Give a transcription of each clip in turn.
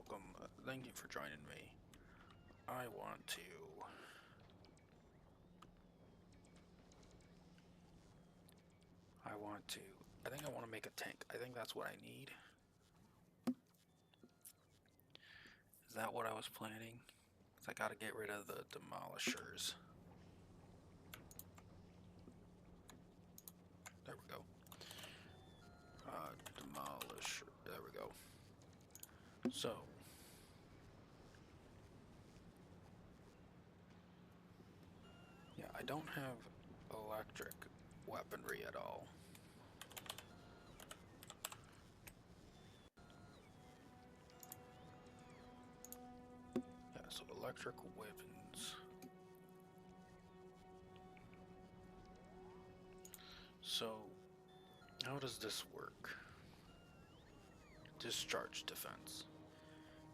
welcome. Thank you for joining me. I want to... I think I want to make a tank. I think that's what I need. Is that what I was planning? Because I got to get rid of the demolishers. There we go. Demolisher. There we go. So... yeah, I don't have electric weaponry at all. Yeah, so electric weapons. So, how does this work? Discharge defense.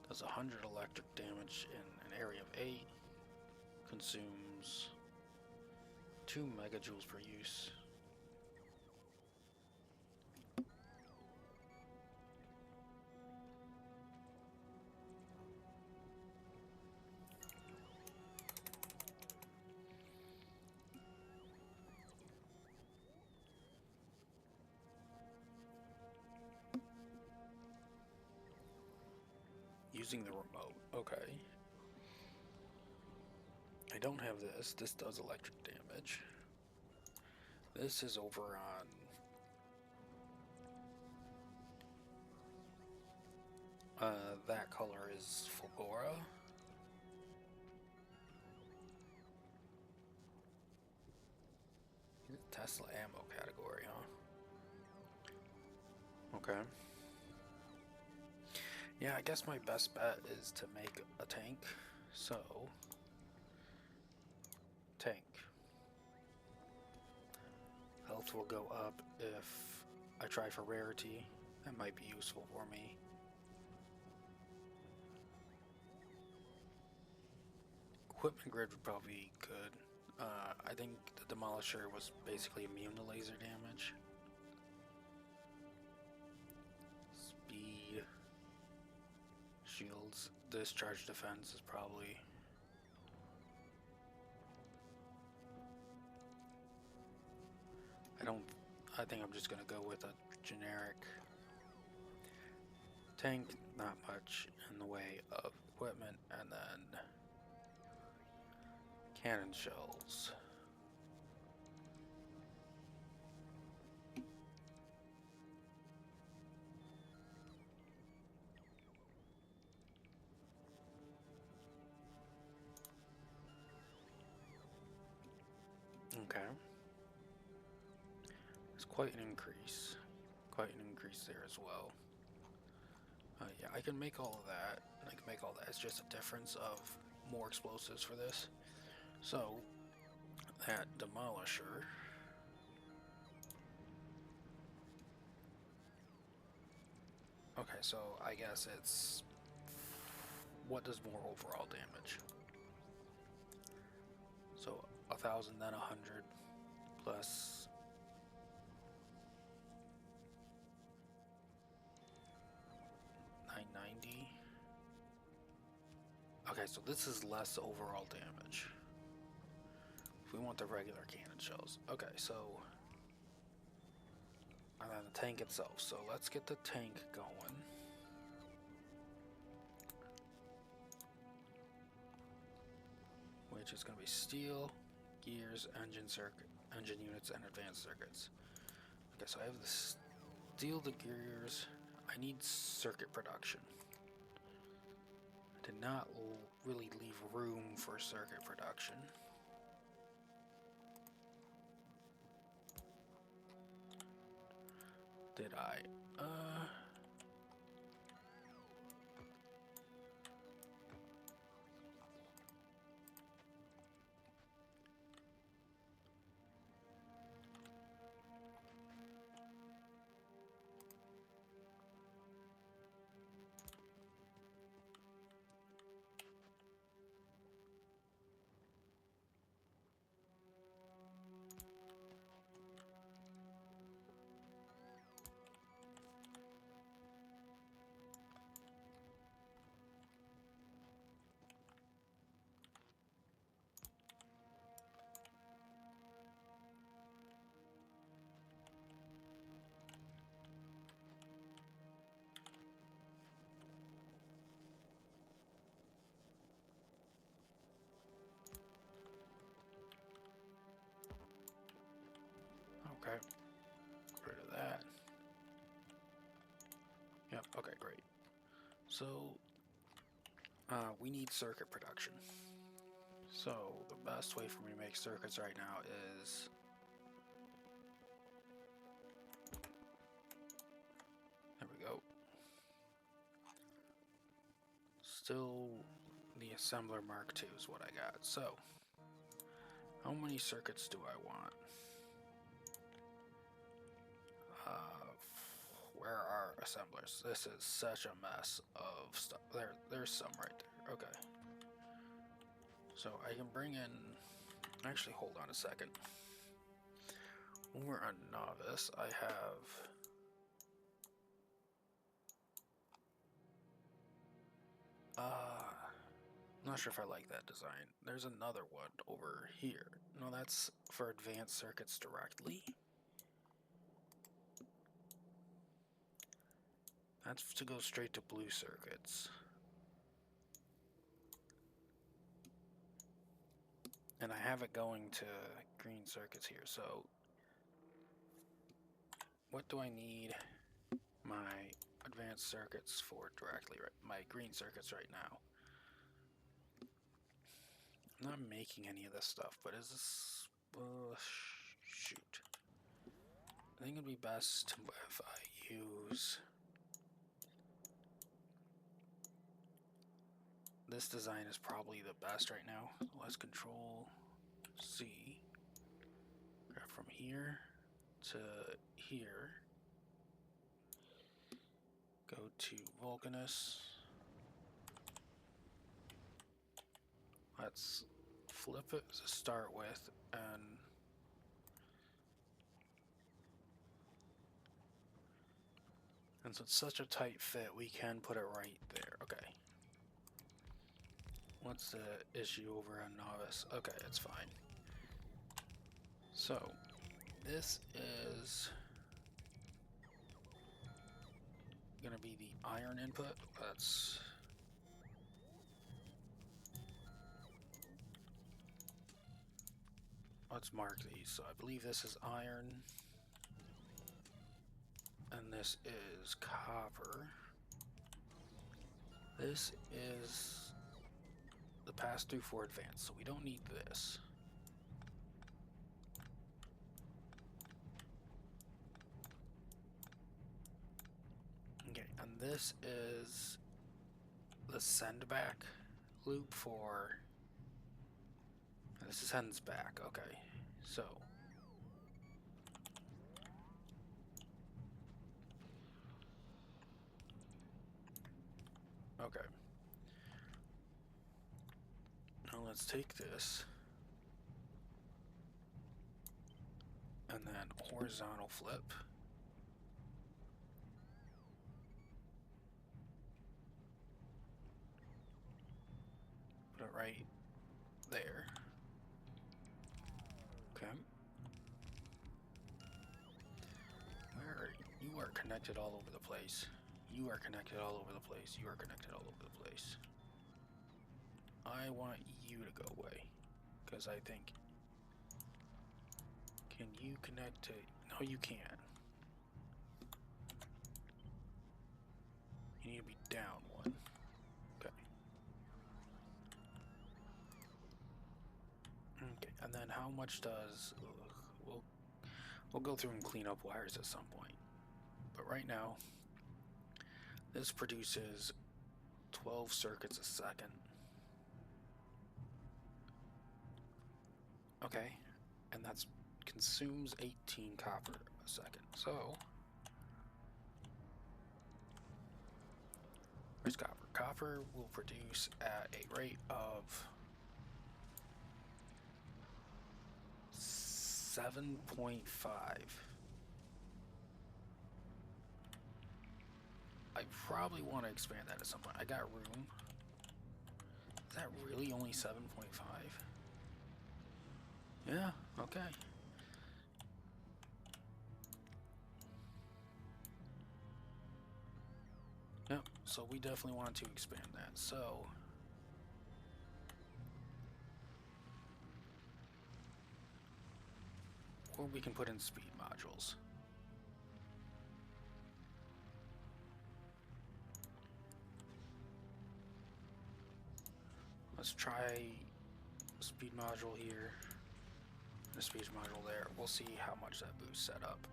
Does 100 electric damage in an area of 8. Consumes 2 megajoules per use. Using the remote. Okay. I don't have this. This does electric damage. This is over on... that color is Fulgora. Tesla ammo category, huh? Okay. Yeah, I guess my best bet is to make a tank. So... tank. Health will go up if I try for rarity. That might be useful for me. Equipment grid would probably be good. I think the Demolisher was basically immune to laser damage. Speed. Shields. Discharge defense is probably... I think I'm just gonna go with a generic tank, not much in the way of equipment, and then cannon shells. Okay. It's quite an increase. Quite an increase there as well. Yeah, I can make all of that. I can make all that. It's just a difference of more explosives for this. So, that Demolisher. Okay, so I guess it's... what does more overall damage? So, 1,000, then 100, plus... 990. Okay, so this is less overall damage. If we want the regular cannon shells. Okay, so... and then the tank itself. So let's get the tank going. Which is going to be steel, gears, engine units, and advanced circuits. Okay, so I have the steel, the gears. I need circuit production. I did not really leave room for circuit production. Did I? Yep, okay, great. So, we need circuit production. So, the best way for me to make circuits right now is... There we go. Still, the assembler Mark II is what I got. So, how many circuits do I want? Where are assemblers? This is such a mess of stuff. There's some right there. Okay. So I can bring in... Actually, hold on a second. When we're on novice, I have... I'm not sure if I like that design. There's another one over here. No, that's for advanced circuits directly. That's to go straight to blue circuits. And I have it going to green circuits here, so... What do I need my advanced circuits for directly? My green circuits right now. I'm not making any of this stuff, but is this... shoot. I think it'd be best if I use... This design is probably the best right now. So let's Control C. Grab from here to here. Go to Vulcanus. Let's flip it to start with, and so it's such a tight fit, we can put it right there. Okay. What's the issue over on Novice? Okay, it's fine. So, this is gonna be the iron input. Let's mark these. So I believe this is iron, and this is copper. This is the pass-through for advanced, so we don't need this. Okay, and this is the send back loop for... This is sends back, okay. So... Okay. Now let's take this and then horizontal flip. Put it right there. Okay. Where are you? You are connected all over the place. You are connected all over the place. You are connected all over the place. I want you to go away, because I think... Can you connect to... No, you can't. You need to be down one. Okay. Okay, and then how much does... We'll go through and clean up wires at some point. But right now, this produces 12 circuits a second. Okay, and that's consumes 18 copper a second. So, where's copper? Copper will produce at a rate of 7.5. I probably want to expand that at some point. I got room. Is that really only 7.5? Yeah, okay. Yep, so we definitely want to expand that. So, or we can put in speed modules. Let's try a speed module here, and a speed module there. We'll see how much that boost set up.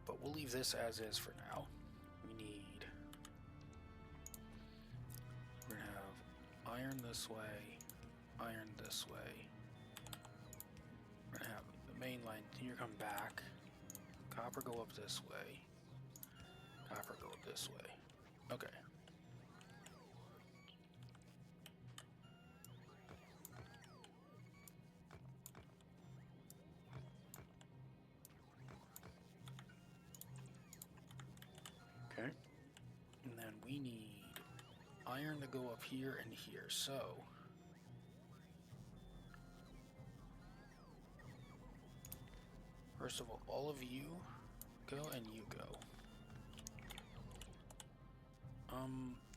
But we'll leave this as is for now. We're gonna have iron this way, iron this way. We're gonna have the main line here come back. Copper go up this way. Copper go up this way. Okay. Okay. And then we need iron to go up here and here. So first of all of you go and you go.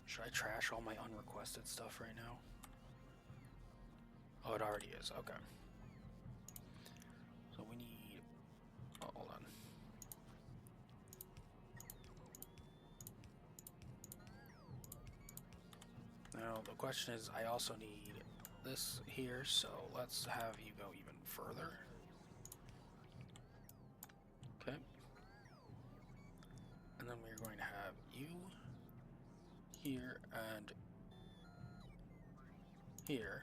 Should I trash all my unrequested stuff right now? Oh, it already is. Okay. So we need... Oh, hold on. Now, the question is, I also need this here, so let's have you go even further. Okay. And then we're going to have you here and here.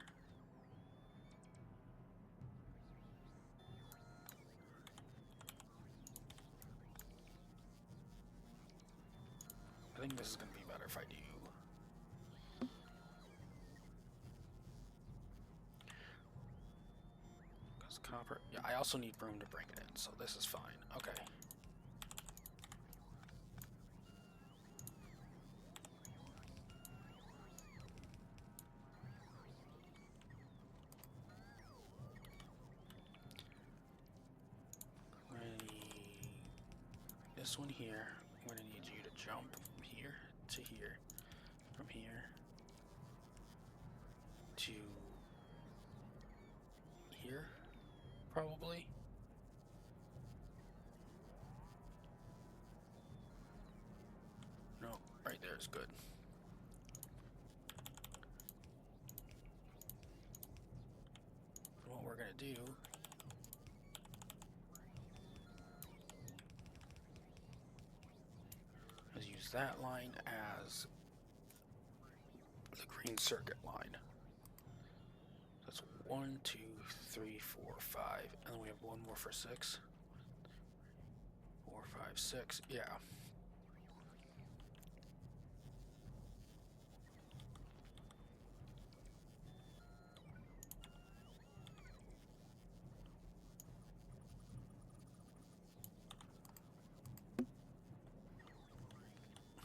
I think this is going to be better if I do. Because copper... Yeah, I also need room to bring it in, so this is fine. Okay. We're going to need this one here. I'm going to need you to jump from here to here. From here to here, probably. No, right there is good. And what we're gonna do is use that line as the green circuit line. That's 1, 2, 3, 4, 5, and then we have one more for 6. 4, 5, 6. Yeah.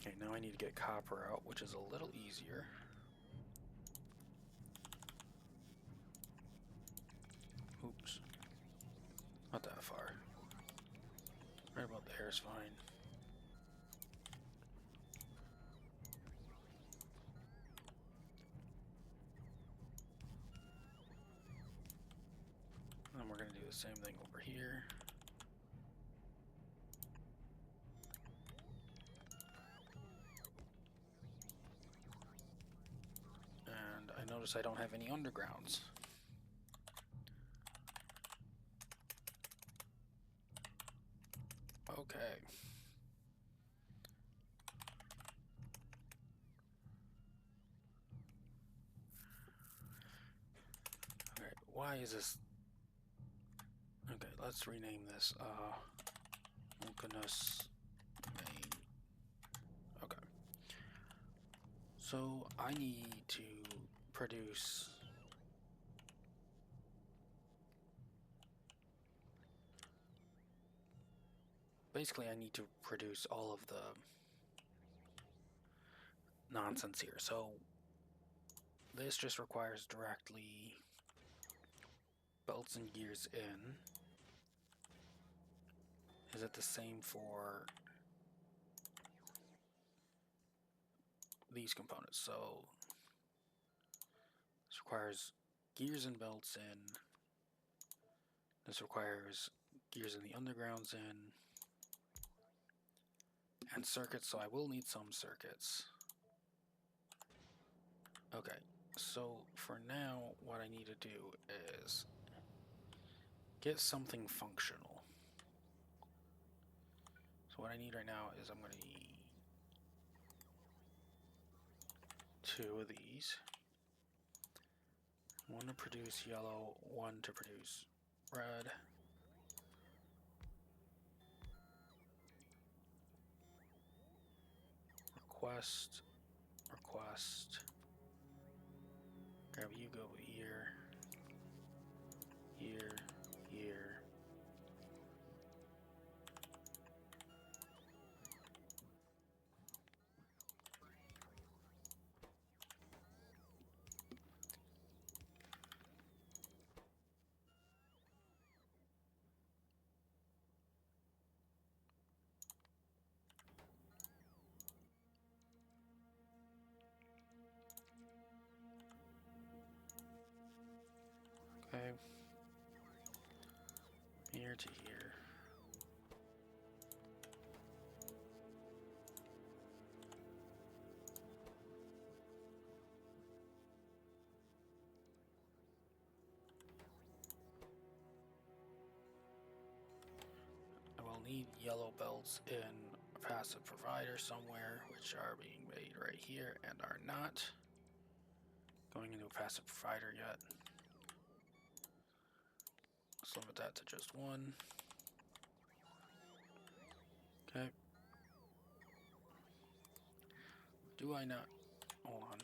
Okay, now I need to get copper out, which is a little easier. Oops. Not that far. Right about there is fine. And we're going to do the same thing over here. And I notice I don't have any undergrounds. Okay. Okay, why is this? Okay, let's rename this, Vulcanus main. Okay. So, I need to produce... Basically, I need to produce all of the nonsense here. So, this just requires directly belts and gears in. Is it the same for these components? So, this requires gears and belts in. This requires gears in the undergrounds in. And circuits, so I will need some circuits. Okay, So for now, what I need to do is get something functional. So what I need right now is I'm going to need 2 of these. 1 to produce yellow, 1 to produce red. Request, request. Grab you, go here, here, here. Okay. Here to here. I will need yellow belts in a passive provider somewhere, which are being made right here and are not going into a passive provider yet. Let's limit that to just 1. Okay. Do I not? Hold on.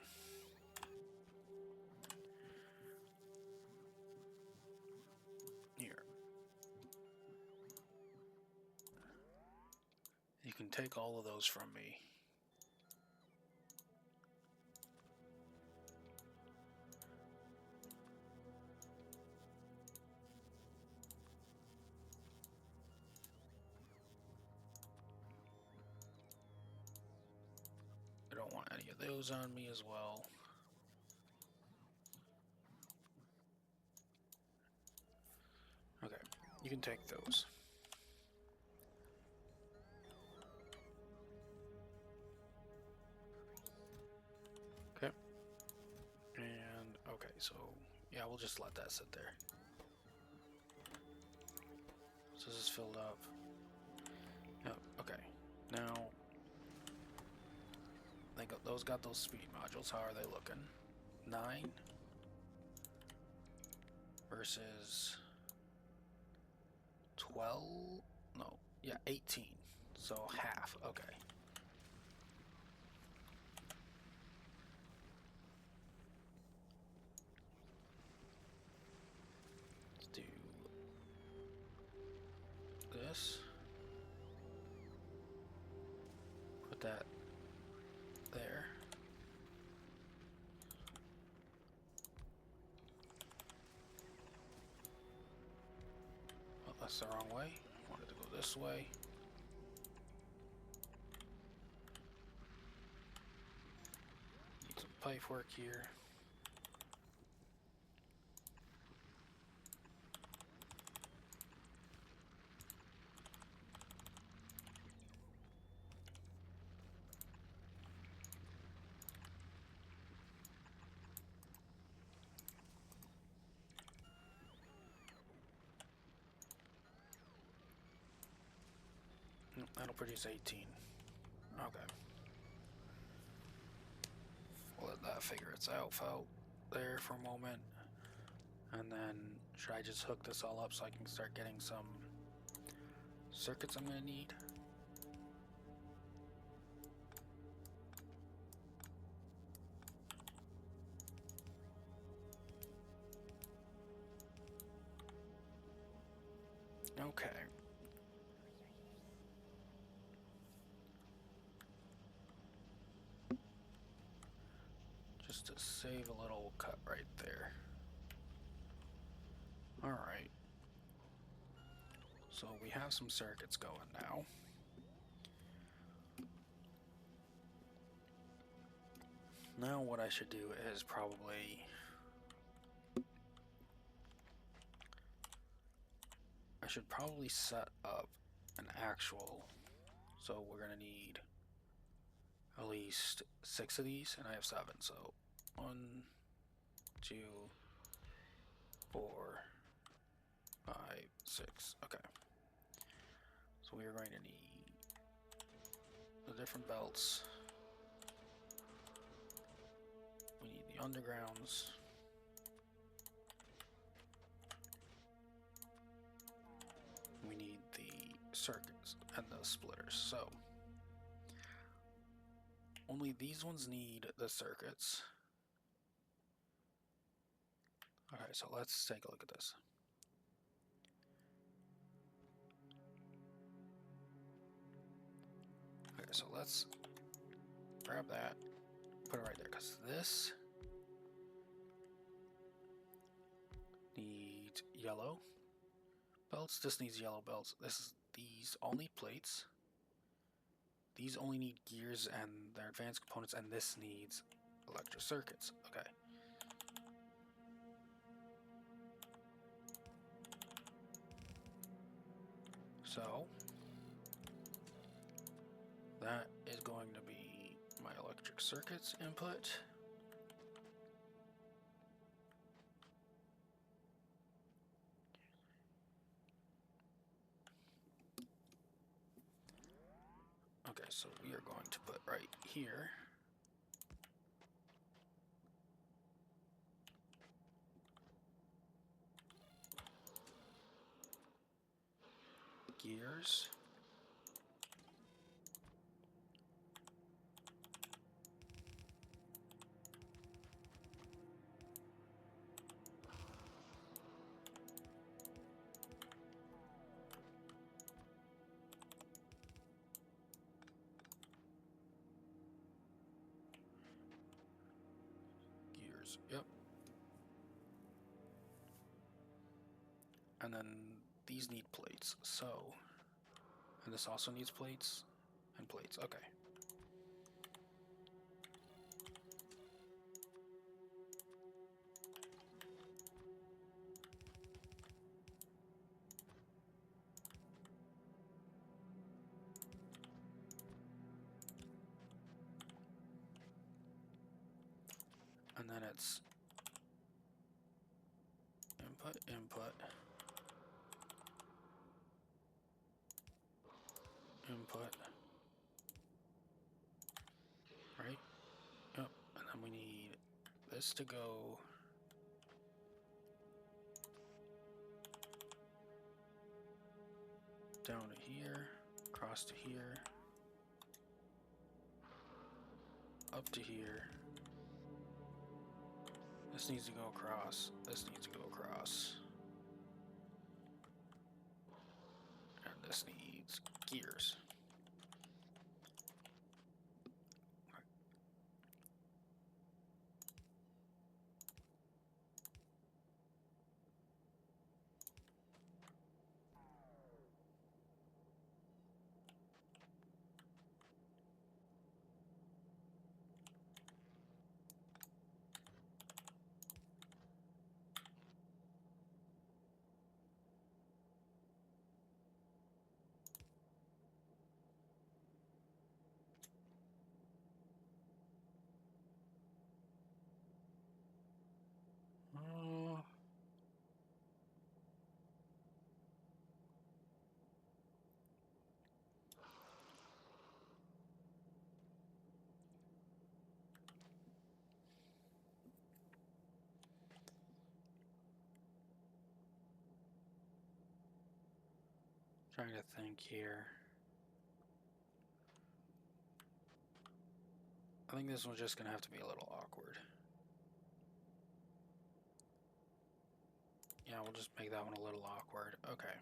Here. You can take all of those from me. I don't want any of those on me as well. Okay, you can take those. Okay. And, okay, so, yeah, we'll just let that sit there. So this is filled up. Yep, okay. Now, those got those speed modules. How are they looking? 9 versus 12? No, yeah, 18. So half, okay. Let's do this. Put that there. Oh, that's the wrong way. I wanted to go this way. Need some pipe work here. That'll produce 18. Okay. We'll let that figure itself out there for a moment. And then, should I just hook this all up so I can start getting some circuits I'm going to need? Okay. Just to save a little cut right there. Alright. So we have some circuits going now. Now what I should do is probably... I should probably set up an actual... So we're going to need at least 6 of these, and I have 7, so 1, 2, 4, 5, 6. Okay. So we are going to need the different belts. We need the undergrounds. We need the circuits and the splitters. So only these ones need the circuits. Okay, so let's take a look at this. Okay, so let's grab that, put it right there, because this needs yellow belts. This needs yellow belts. These all need plates. These only need gears and their advanced components, and this needs electric circuits. Okay. So that is going to be my electric circuits input. Okay, so we are going to put right here gears. Yep. And then these need plates, so, and this also needs plates and plates. Okay. And then it's input, input, input, right? Yep. And then we need this to go down to here, across to here, up to here. This needs to go across. This needs to go across. And this needs gears. Trying to think here. I think this one's just gonna have to be a little awkward. Yeah, we'll just make that one a little awkward. Okay.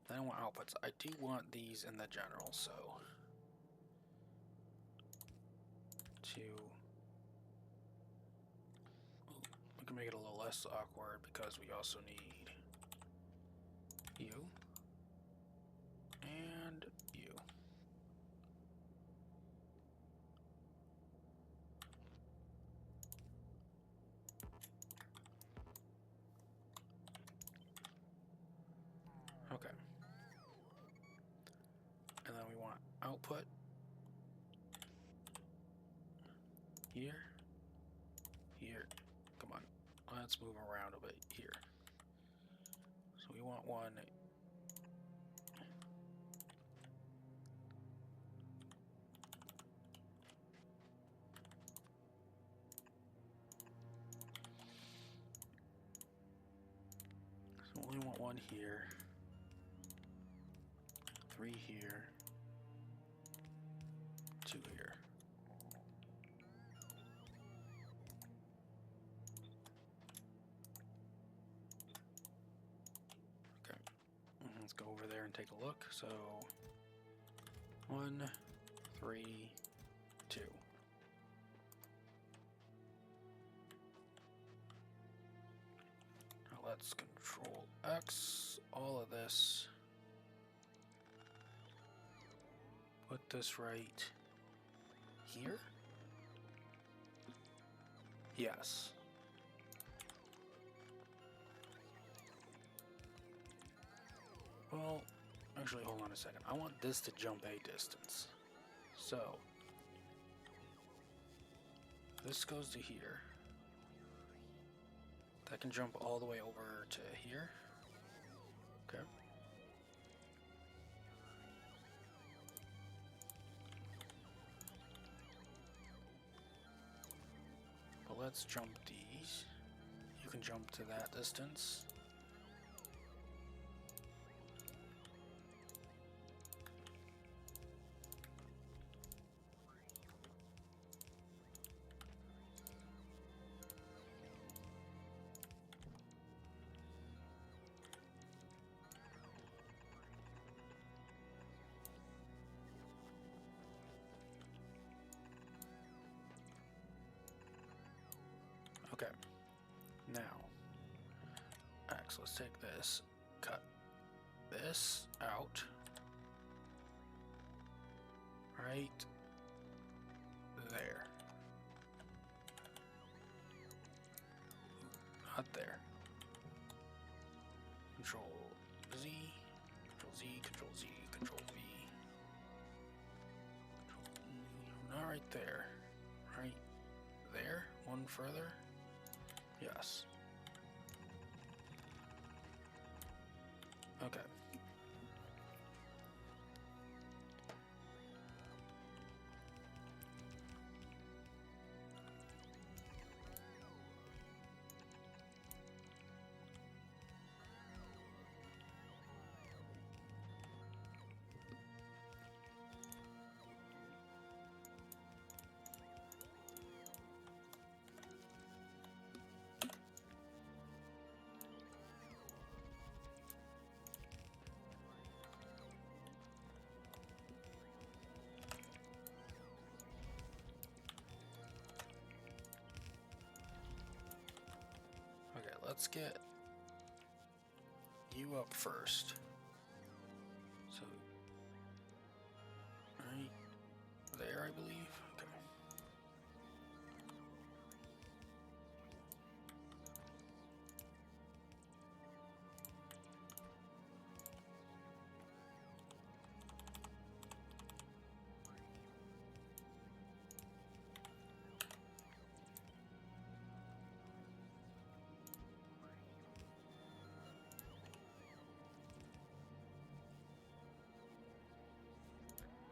Then I want outputs. I do want these in the general, so we can make it a little less awkward because we also need you and you. Okay. And then we want output here, here, come let's move around a bit here. So we want one. So we only want one here. 3 here. 2 here. Okay. Let's go over there and take a look. So 1, 3, 2. Now let's Control X all of this. Put this right here. Yes. Well, actually, hold on a second. I want this to jump a distance. So, this goes to here. That can jump all the way over to here. Okay. But let's jump these. You can jump to that distance. Okay, now, X, let's take this, cut this out, right there, not there, Control Z, Control Z, Control Z, Control V, not right there, right there, one further. Yes. Okay. Let's get you up first. So, right there, I believe. Okay.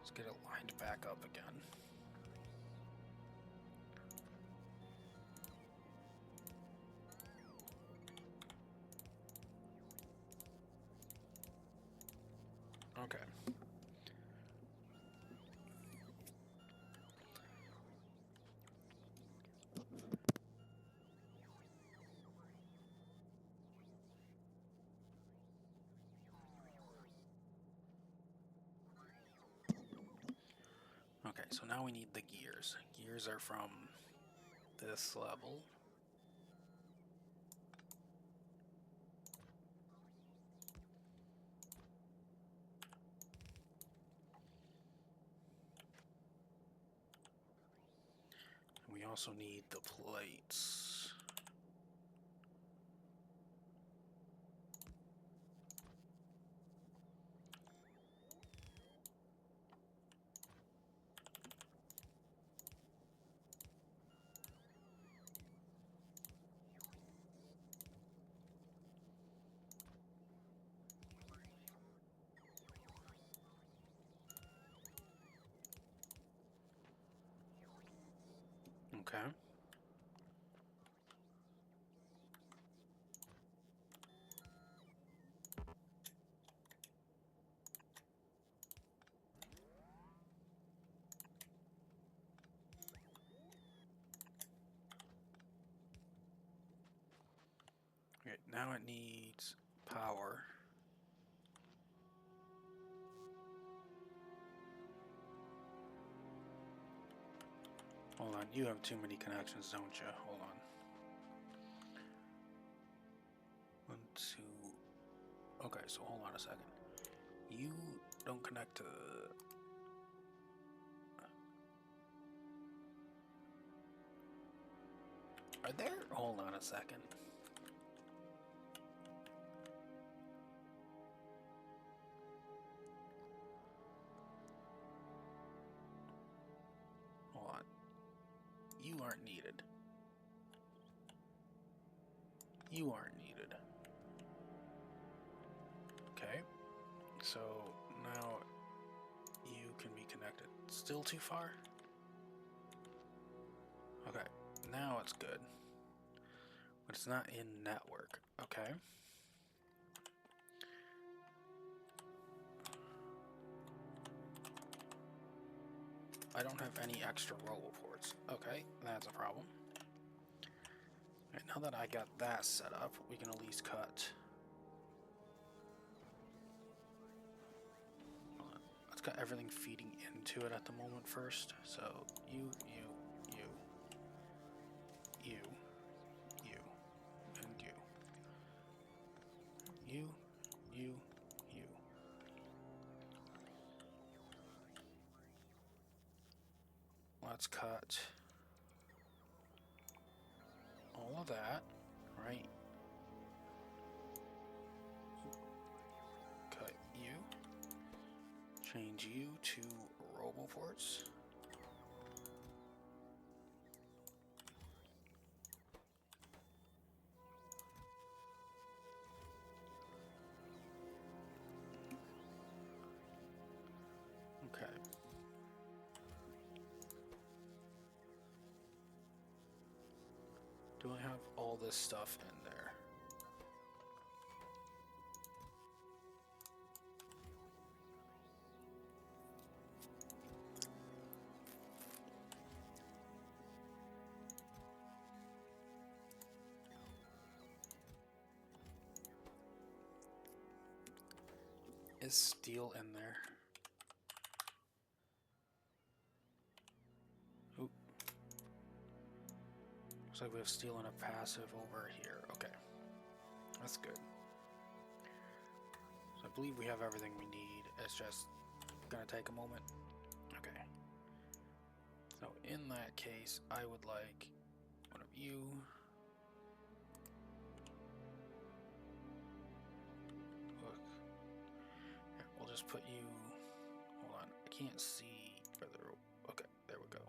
Let's get it lined back up again. Okay. Okay, so now we need the gears. Gears are from this level. We also need the plates. Okay. Okay, now it needs power. Hold on, you have too many connections, don't you? Hold on. 1, 2. Okay, so hold on a second. You don't connect to. Are there? Hold on a second. Hold on. You aren't needed. You aren't needed. Okay. So now you can be connected. Still too far? Okay. Now it's good. But it's not in network. Okay. I don't have any extra roboports. Okay, that's a problem. Right, now that I got that set up, we can at least cut. Let's cut everything feeding into it at the moment first. So you, and you. You. Let's cut all of that, right? Cut you. Change you to roboports. Okay. Do I have all this stuff in there? Is steel in there? Oop. Looks like we have steel and a passive over here. Okay. That's good. So I believe we have everything we need. It's just gonna take a moment. Okay. So in that case, I would like one of you. Look. Here, we'll just put you. Hold on. I can't see where the. Okay, there we go.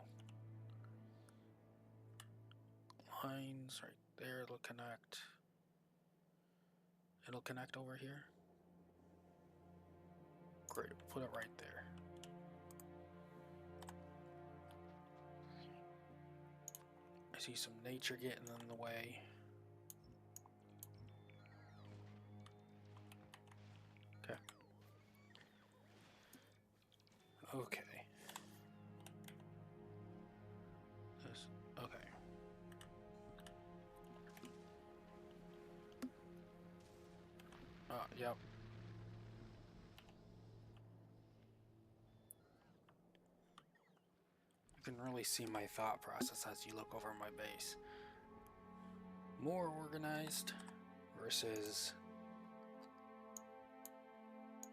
Lines right there. It'll connect. It'll connect over here. Great. Put it right there. I see some nature getting in the way. Okay. Okay. This. Okay. Yep. You can really see my thought process as you look over my base. More organized versus.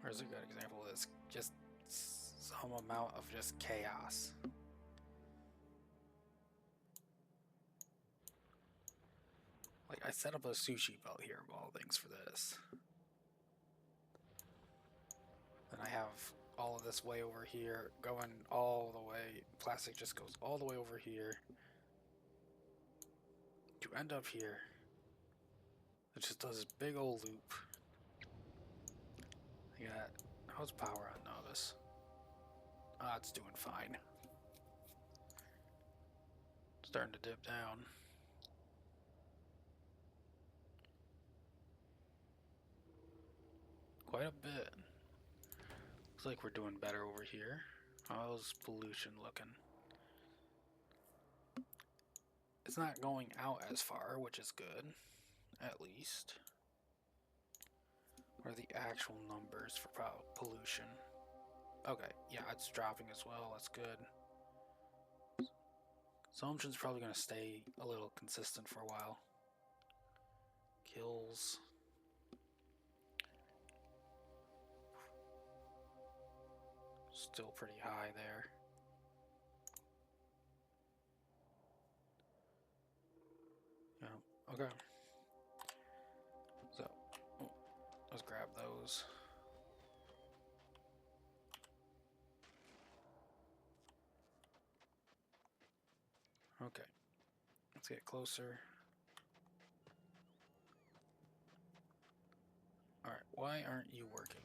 Where's a good example of this? Just some amount of just chaos. Like, I set up a sushi belt here of all things for this. Then I have all of this way over here, going all the way. Plastic just goes all the way over here. To end up here. It just does this big old loop. I got, how's power on Novice? It's doing fine. Starting to dip down. Quite a bit. Looks like we're doing better over here. How's pollution looking? It's not going out as far, which is good, at least. What are the actual numbers for pollution? Okay, yeah, it's dropping as well. That's good. Consumption's probably going to stay a little consistent for a while. Kills. Still pretty high there. Yeah, okay. So, let's grab those. Okay, let's get closer. Alright, why aren't you working?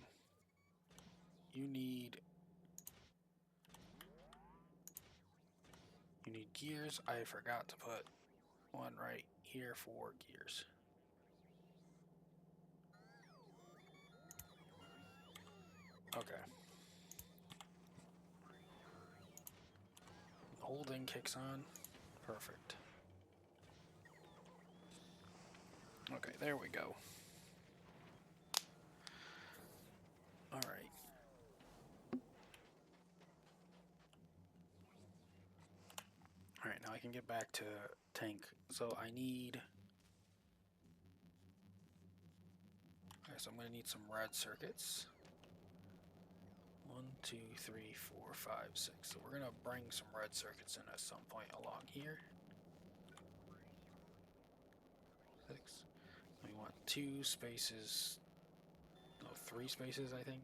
You need gears. I forgot to put one right here for gears. Okay. The whole thing kicks on. Perfect. Okay, there we go. Alright. Alright, now I can get back to tank. So I need... Okay, so I'm going to need some red circuits. 1, 2, 3, 4, 5, 6. So we're going to bring some red circuits in at some point along here. 6. We want 2 spaces. No, 3 spaces, I think.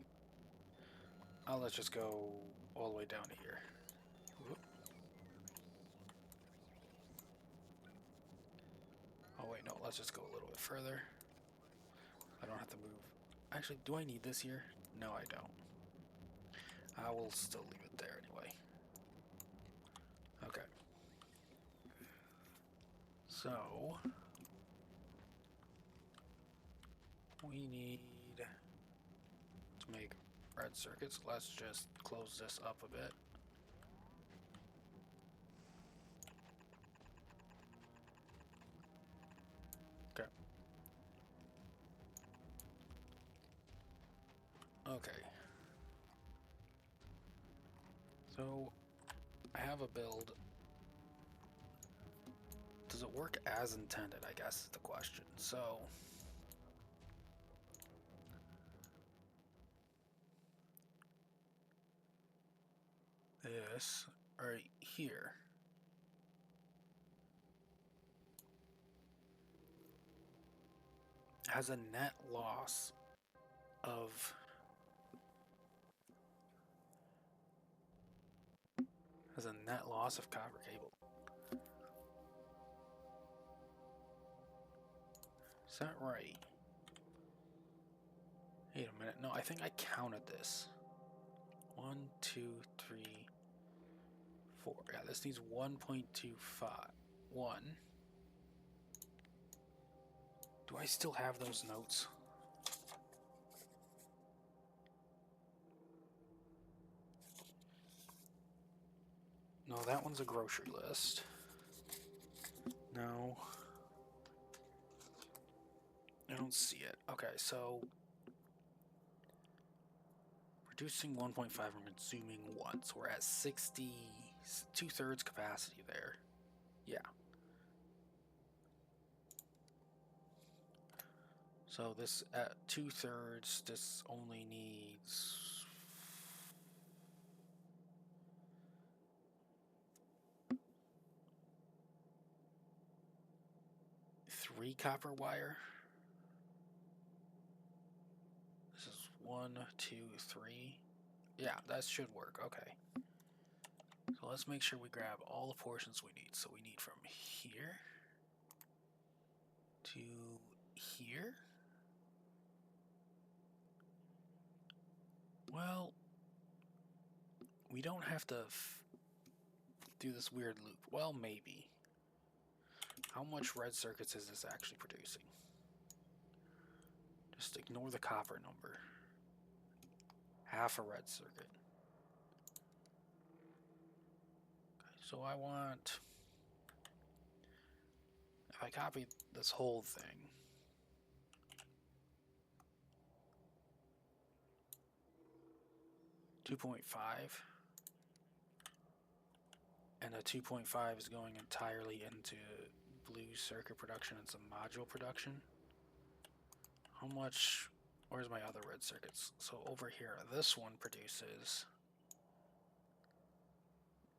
Let's just go all the way down to here. Whoop. Oh wait, no, let's just go a little bit further. I don't have to move. Actually, do I need this here? No, I don't. I will still leave it there anyway. Okay. So, we need to make red circuits. Let's just close this up a bit. Okay. Okay. So, I have a build. Does it work as intended, I guess is the question. So, this right here has a net loss of copper cable. Is that right? Wait a minute. No, I think I counted this. 1, 2, 3, 4. Yeah, this needs 1.25. 1. Do I still have those notes? No, that one's a grocery list. No. I don't see it. Okay, so reducing 1.5 and consuming 1. So we're at 60, 2/3 capacity there. Yeah. So this at 2/3, this only needs 3 copper wire. This is 1, 2, 3. Yeah, that should work. Okay. So let's make sure we grab all the portions we need. So we need from here to here. Well, we don't have to do this weird loop. Well, maybe. How much red circuits is this actually producing? Just ignore the copper number. Half a red circuit. Okay, so I want... If I copy this whole thing... .5 and a 2.5 is going entirely into blue circuit production and some module production. How much? Where's my other red circuits? So over here, this one produces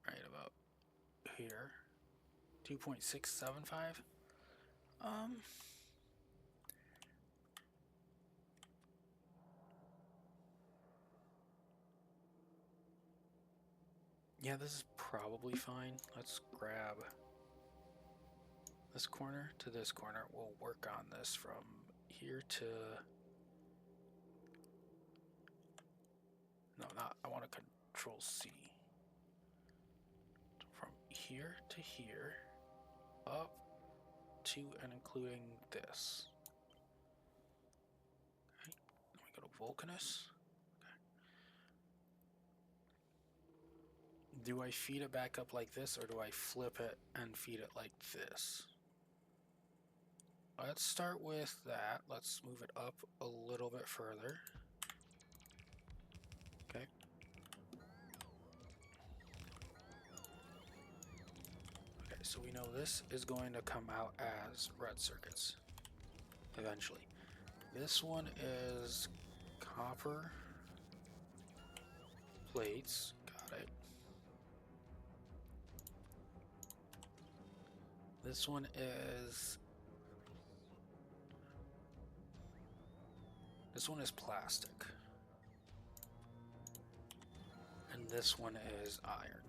right about here 2.675. Yeah, this is probably fine. Let's grab this corner to this corner. We'll work on this from here to... No, not... I want to Control C. From here to here, up to and including this. Okay, then we go to Vulcanus. Do I feed it back up like this, or do I flip it and feed it like this? Let's start with that. Let's move it up a little bit further. Okay. Okay, so we know this is going to come out as red circuits eventually. This one is copper plates. Got it. This one is... This one is plastic. And this one is iron.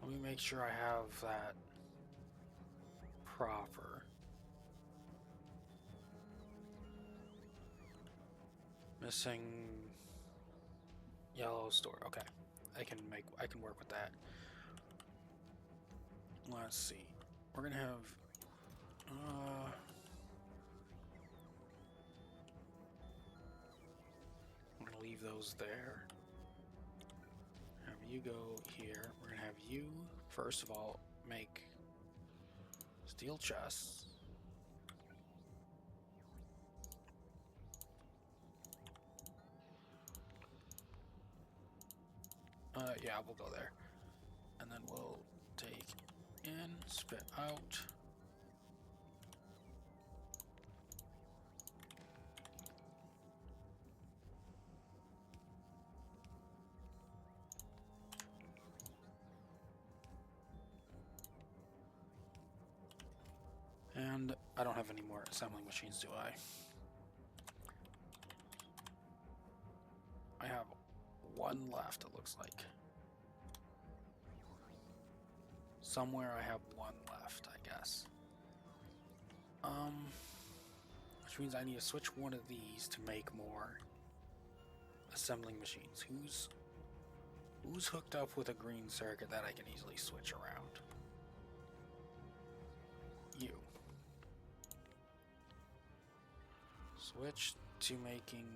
Let me make sure I have that proper. Missing yellow store. Okay. I can work with that. Let's see. We're gonna have I'm gonna leave those there. Have you go here. We're gonna have you first of all make steel chests. Yeah, we'll go there. And then we'll take in, spit out. And I don't have any more assembling machines, do I? I have one left, it looks like. Somewhere I have one left, I guess. Which means I need to switch one of these to make more assembling machines. Who's hooked up with a green circuit that I can easily switch around? You. Switch to making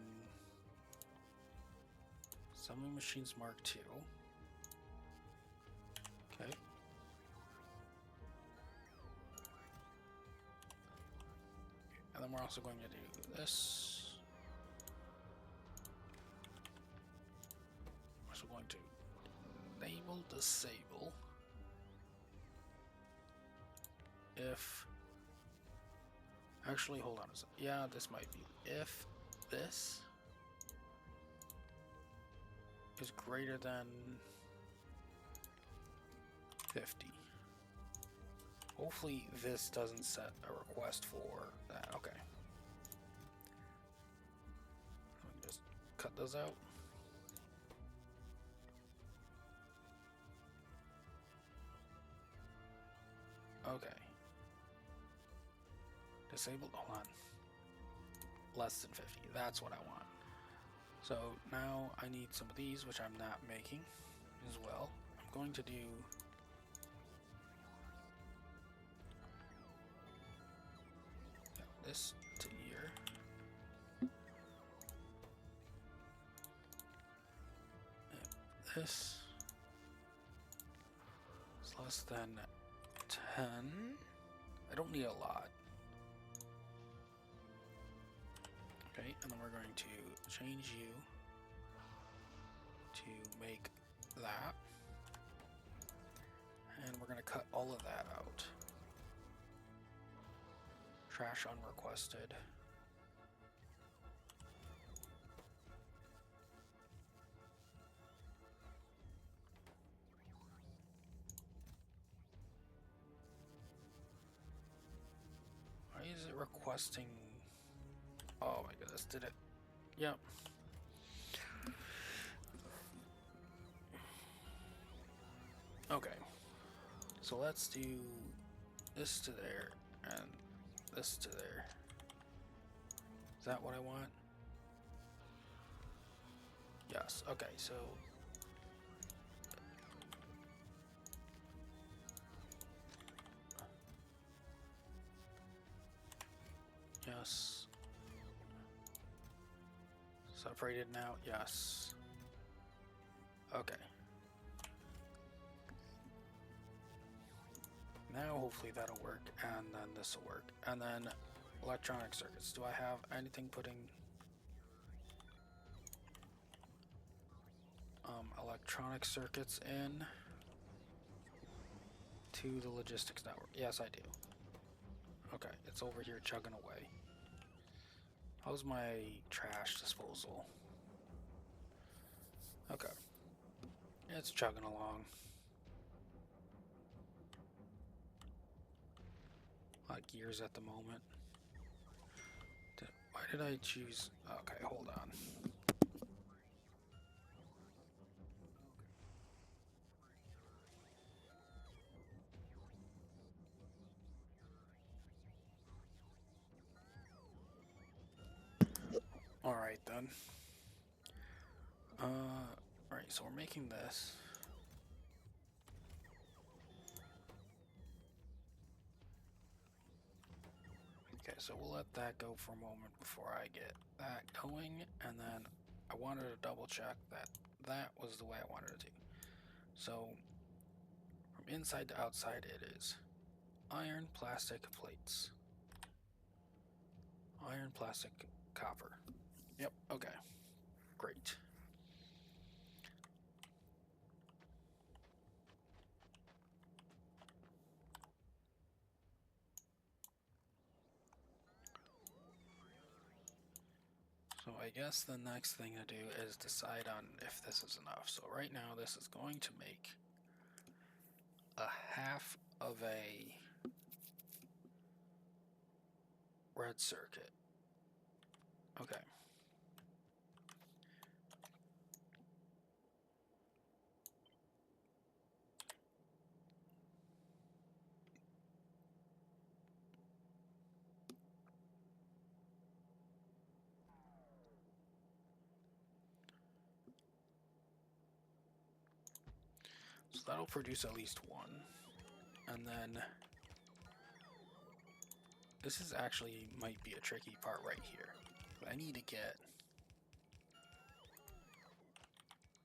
assembling machines Mark II. Okay. And then we're also going to do this. We're also going to enable, disable. If... Actually, hold on a second. Yeah, this might be. If this is greater than 50. Hopefully this doesn't set a request for that. Okay. Let me just cut those out. Okay. Disabled, hold on. Less than 50, that's what I want. So now I need some of these, which I'm not making as well. I'm going to do this to here. And this is less than 10. I don't need a lot. Okay, and then we're going to change you to make that. And we're going to cut all of that out. Trash unrequested. Why is it requesting? Oh my goodness, did it? Yep. Okay. So let's do this to there and this to there. Is that what I want? Yes. Okay, so yes. Separated now? Yes. Okay. Now hopefully that'll work, and then this will work. And then electronic circuits. Do I have anything putting electronic circuits in to the logistics network? Yes, I do. Okay, it's over here chugging away. How's my trash disposal? Okay. It's chugging along. A lot of gears at the moment. Why did I choose? Okay, hold on. Alright then. Alright, so we're making this. Okay, so we'll let that go for a moment before I get that going, and then I wanted to double check that that was the way I wanted it to. So, from inside to outside it is iron, plastic, plates. Iron, plastic, copper. Yep, okay. Great. So I guess the next thing to do is decide on if this is enough. So right now this is going to make a half of a red circuit. Okay. So that'll produce at least one. And then this is actually might be a tricky part right here. I need to get...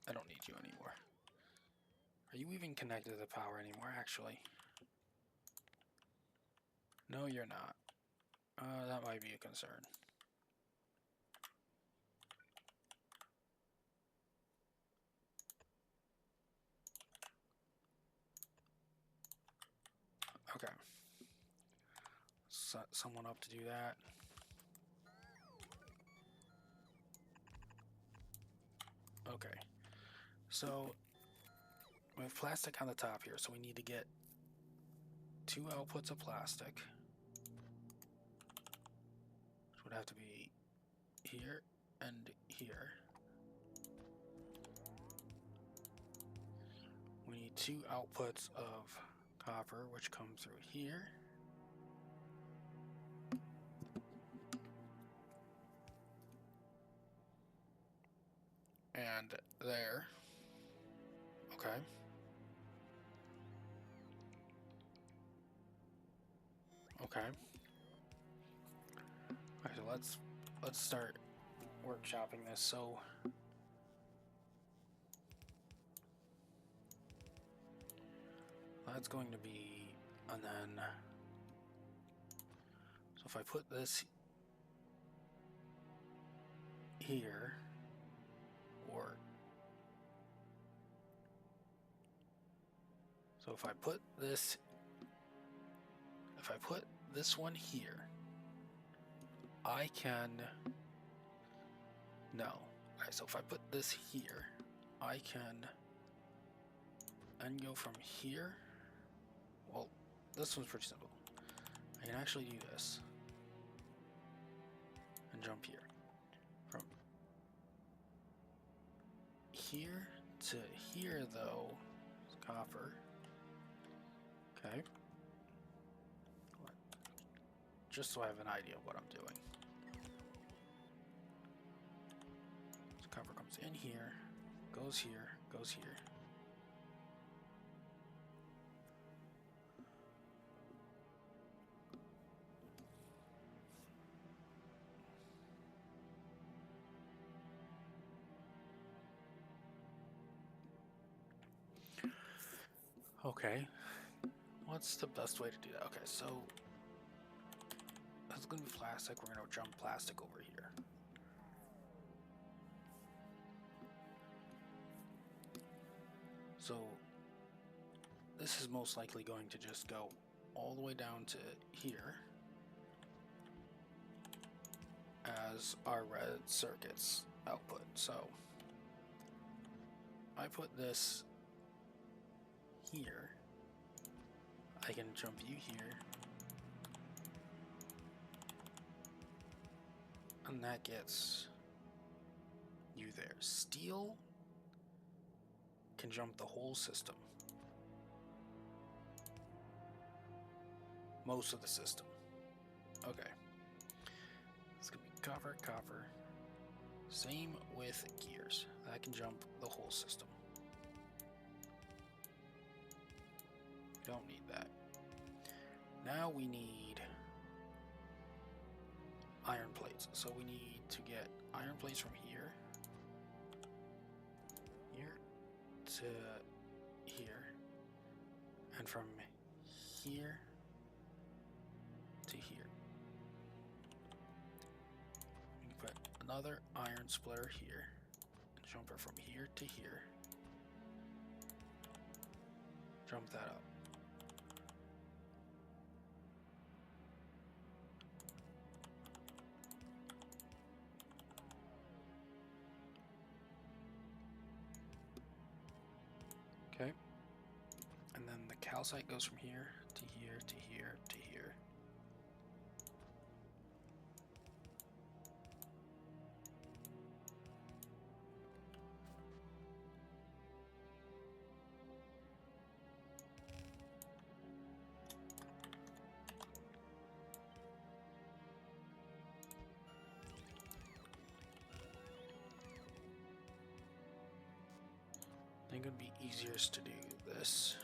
I don't need you anymore. Are you even connected to the power anymore, actually? No, you're not. That might be a concern. Okay. Set someone up to do that. Okay. So, we have plastic on the top here, so we need to get 2 outputs of plastic. Which would have to be here and here. We need 2 outputs of copper, which come through here. And there. Okay. Okay. Alright, so let's start workshopping this. So that's going to be, and then so if I put this here, or so if I put this one here, I can, no. Alright, so if I put this here, I can and go from here. Well, this one's pretty simple. I can actually do this and jump here. From here to here, though, is copper. Okay. Just so I have an idea of what I'm doing. So copper comes in here, goes here, goes here. Okay, what's the best way to do that? Okay, so that's gonna be plastic. We're gonna jump plastic over here. So this is most likely going to just go all the way down to here as our red circuits output. So I put this here, I can jump you here, and that gets you there. Steel can jump the whole system. Most of the system. Okay. It's gonna be copper, copper. Same with gears. That can jump the whole system. Don't need that. Now we need iron plates. So we need to get iron plates from here to here, and from here to here. We can put another iron splitter here and jump it from here to here. Jump that up. Okay. And then the calcite goes from here to here to here to here. I think it would be easiest to do this.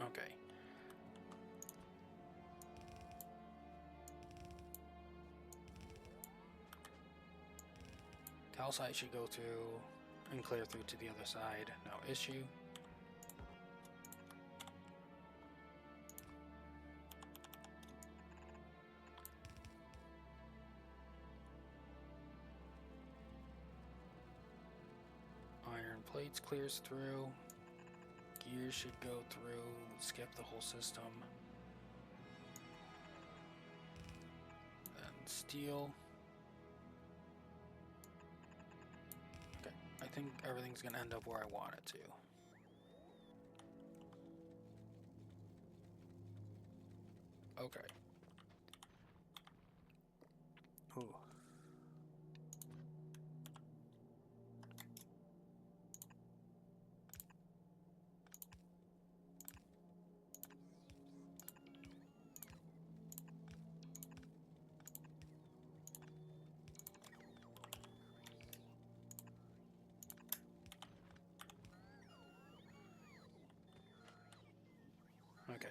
Okay. Calcite should go through and clear through to the other side, no issue. Iron plates clears through. Gears should go through, skip the whole system. Then steel. Okay, I think everything's gonna end up where I want it to. Okay. Ooh.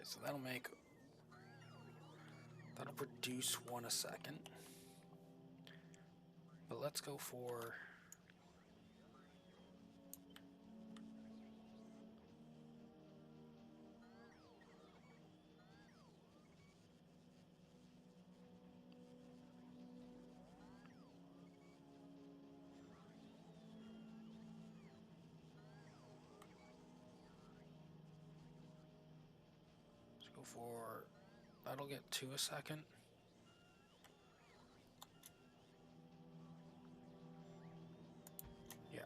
so that'll produce one a second. But let's go for that'll get 2 a second. Yeah.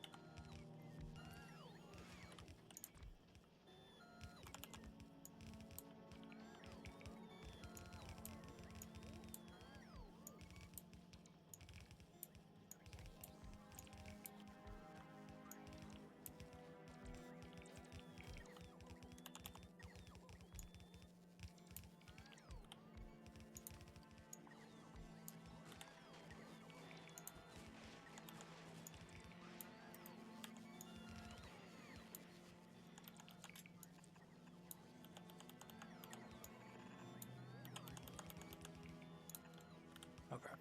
Okay.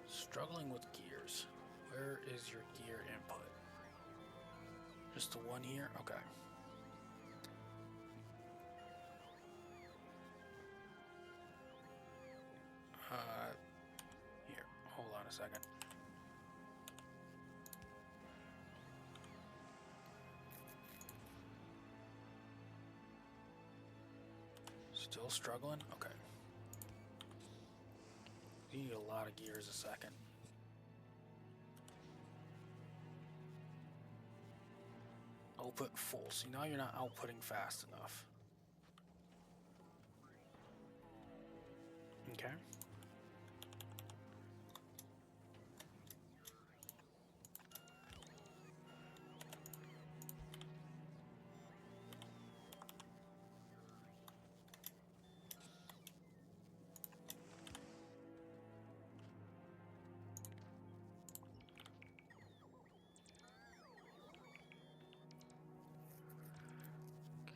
Struggling with gears. Where is your gear input? Just the one here? Okay. Here. Hold on a second. Still struggling? Okay. You need a lot of gears a second. Output full. See, now you're not outputting fast enough. Okay.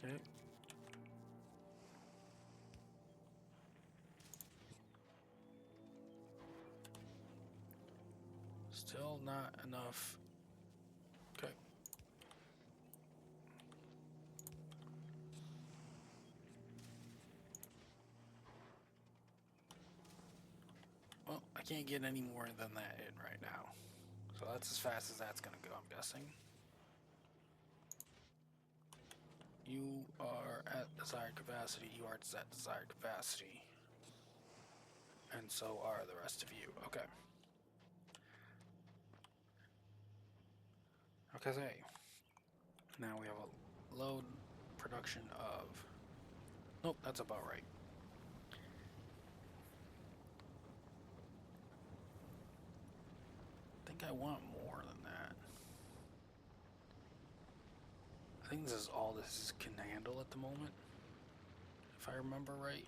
Okay. Still not enough. Okay. Well, I can't get any more than that in right now. So that's as fast as that's gonna go, I'm guessing. You are at desired capacity, you are at desired capacity. And so are the rest of you. Okay. Okay. Now we have a load production of... Nope, that's about right. I think I want more than that. I think this is all this can handle at the moment, if I remember right.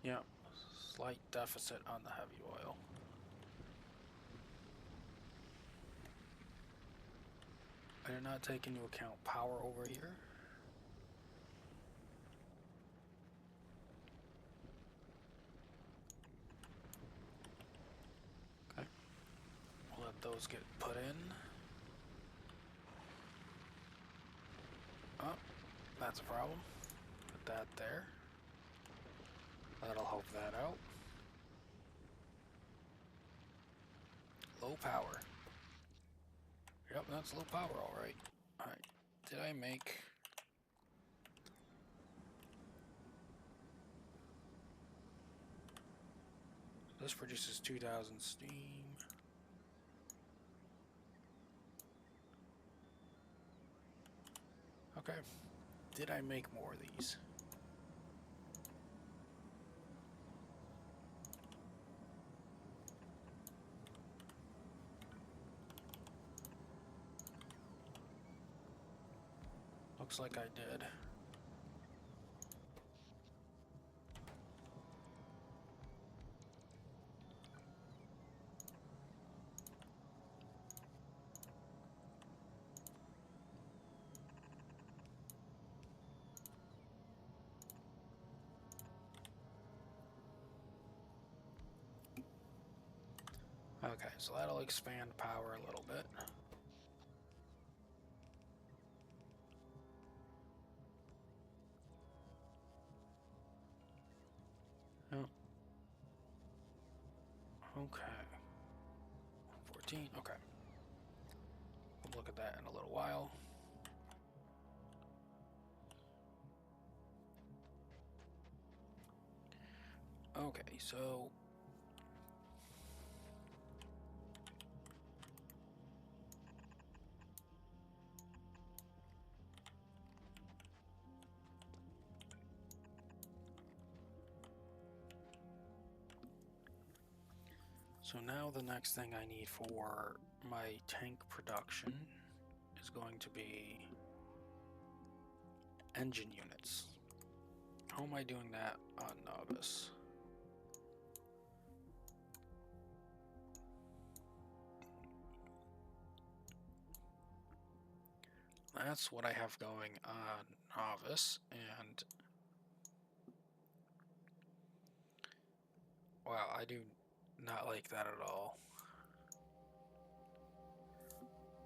Yeah, slight deficit on the heavy oil. I did not take into account power over here. Okay, we'll let those get put in. Oh, that's a problem. Put that there. That'll help that out. Low power. Yep, that's low power, alright. Alright, did I make... This produces 2,000 steam. Okay, did I make more of these? looks like I did. Okay, so that'll expand power a little bit. Oh. Okay. 14, okay. We'll look at that in a little while. Okay, so now the next thing I need for my tank production is going to be engine units. How am I doing that on Novice? That's what I have going on Novice, and wow, I do not like that at all.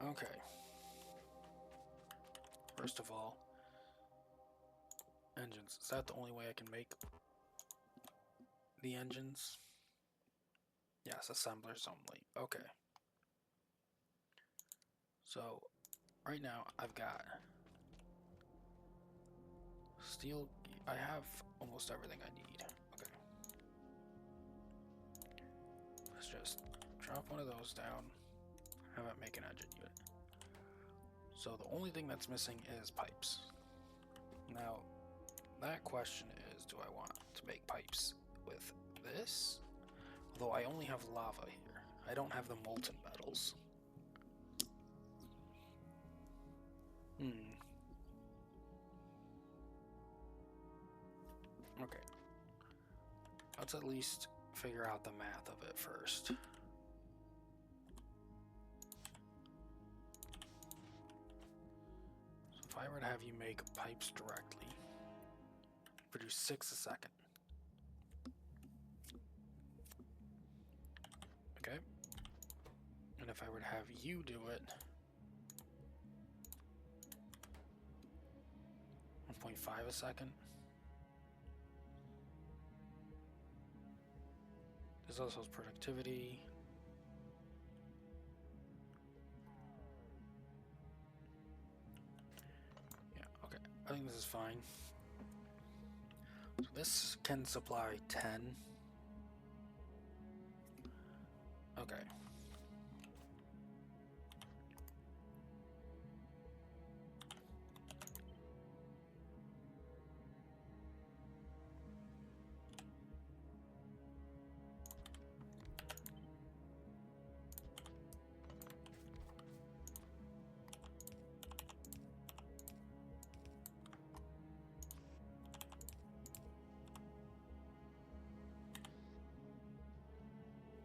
Okay. First of all, engines. Is that the only way I can make the engines? Yes, assemblers only. Okay. So, right now I've got steel. I have almost everything I need. Okay. Let's just drop one of those down. Have it make an engine unit. So the only thing that's missing is pipes. Now, that question is, do I want to make pipes with this? Although I only have lava here. I don't have the molten metals. Okay. Let's at least figure out the math of it first. So if I were to have you make pipes directly, produce 6 a second. Okay. And if I were to have you do it, 1.5 a second. This also has productivity. Yeah, okay. I think this is fine. So this can supply 10. Okay.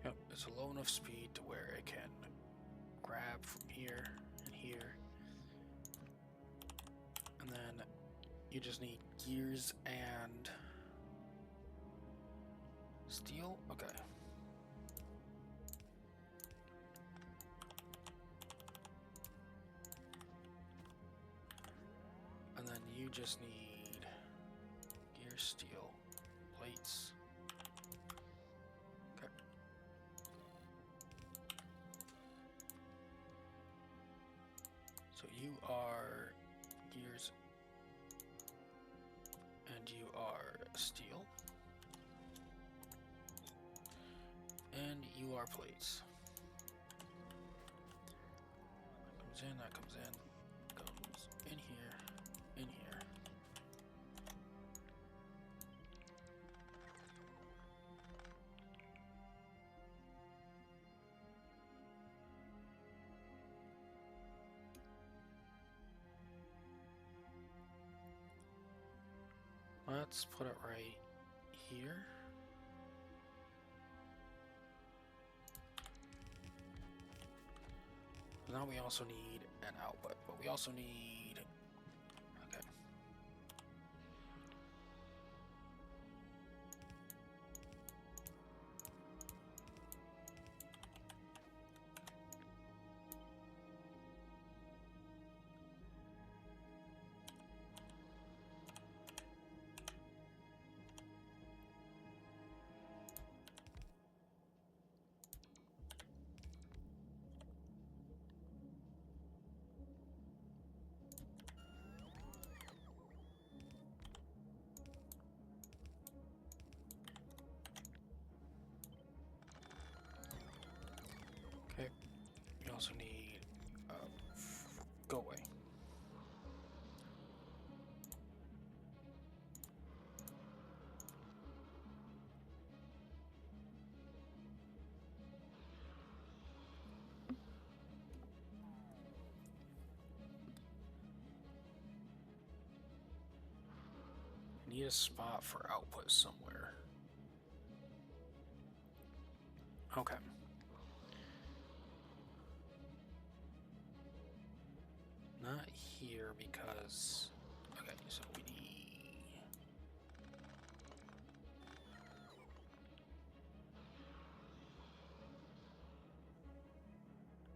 Yep, it's a low enough speed to where it can grab from here and here. And then you just need gears and steel? Okay. And then you just need gear, steel, plates. Okay. So you are gears and you are steel. And you are plates. That comes in, goes in here, in here. Let's put it right here. Now we also need an output, but we also need... Okay. Okay. We also need... go away. Need a spot for output somewhere. Okay. Not here because... Okay, so we need...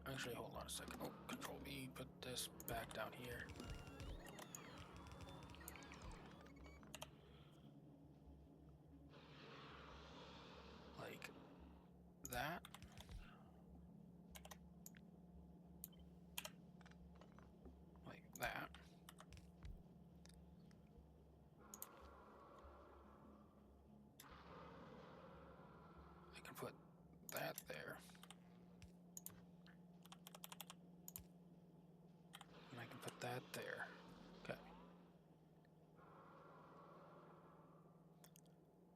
Actually, hold on a second. Oh, Control V, put this back down here. Like that. Like that. I can put that there. And I can put that there. Okay.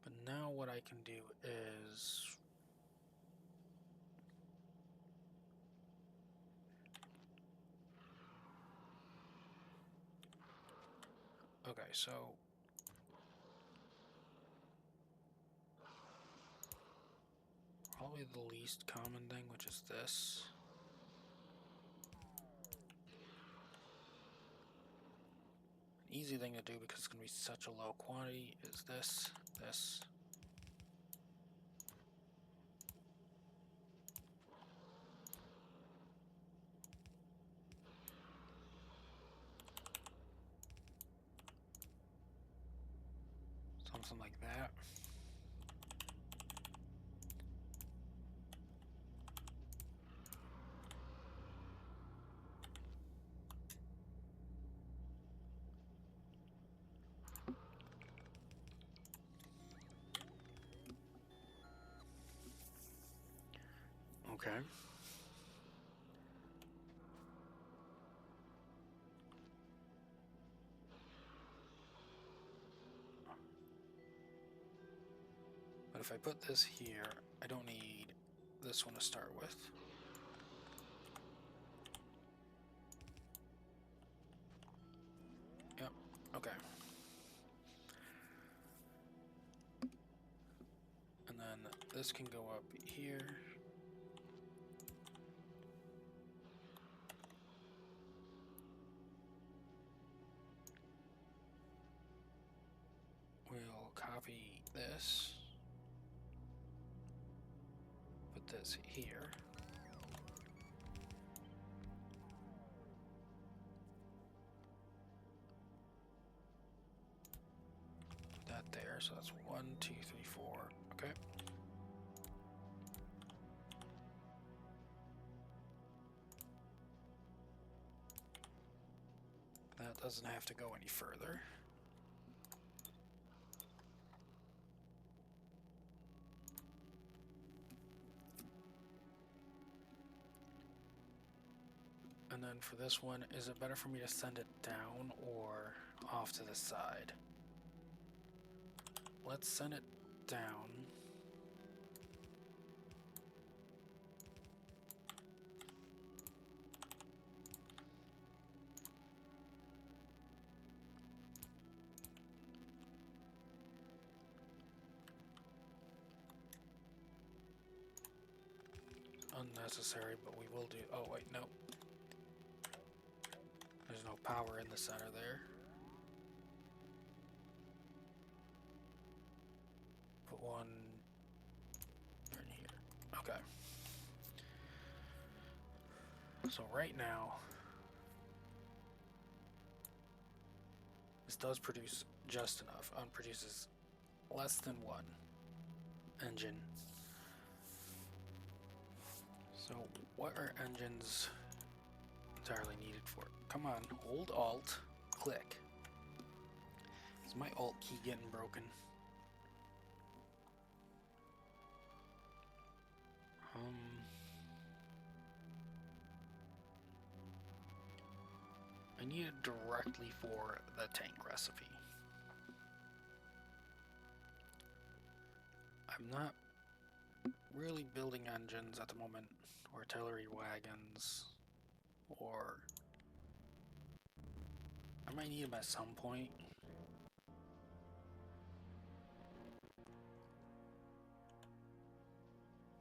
But now what I can do is... Okay, so... Probably the least common thing, which is this. An easy thing to do because it's going to be such a low quantity is this, this. Something like that. Okay. But if I put this here, I don't need this one to start with. Yep, okay. And then this can go up here. We'll copy this. Put this here. Put that there, so that's 1, 2, 3, 4. Okay. That doesn't have to go any further. And then for this one, is it better for me to send it down or off to the side? Let's send it down. unnecessary, but we will do... Oh, wait, no. There's no power in the center there. Put one in here. Okay. So right now, this does produce just enough. Produces less than one engine. So what are engines entirely needed for? Come on, hold Alt, click. Is my Alt key getting broken? I need it directly for the tank recipe. I'm not really building engines at the moment, or artillery wagons, or I might need them at some point.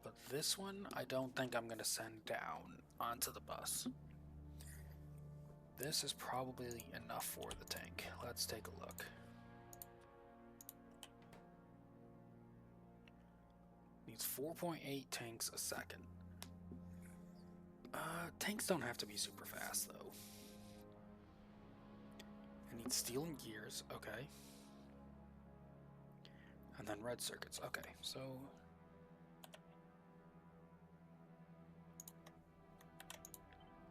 But this one, I don't think I'm going to send down onto the bus. This is probably enough for the tank. Let's take a look. Needs 4.8 tanks a second. Tanks don't have to be super fast, though. It needs steel and gears, okay. And then red circuits, okay, so...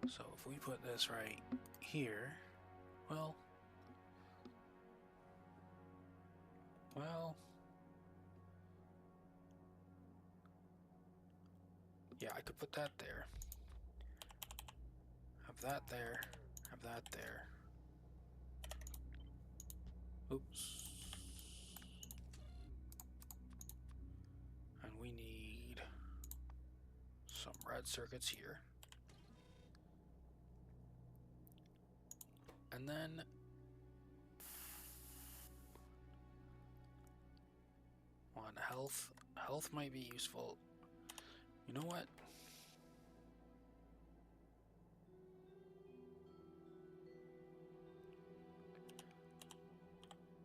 So if we put this right here, well... Yeah, I could put that there. Have that there. Have that there. Oops. And we need some red circuits here. And then on health. Health might be useful. You know what?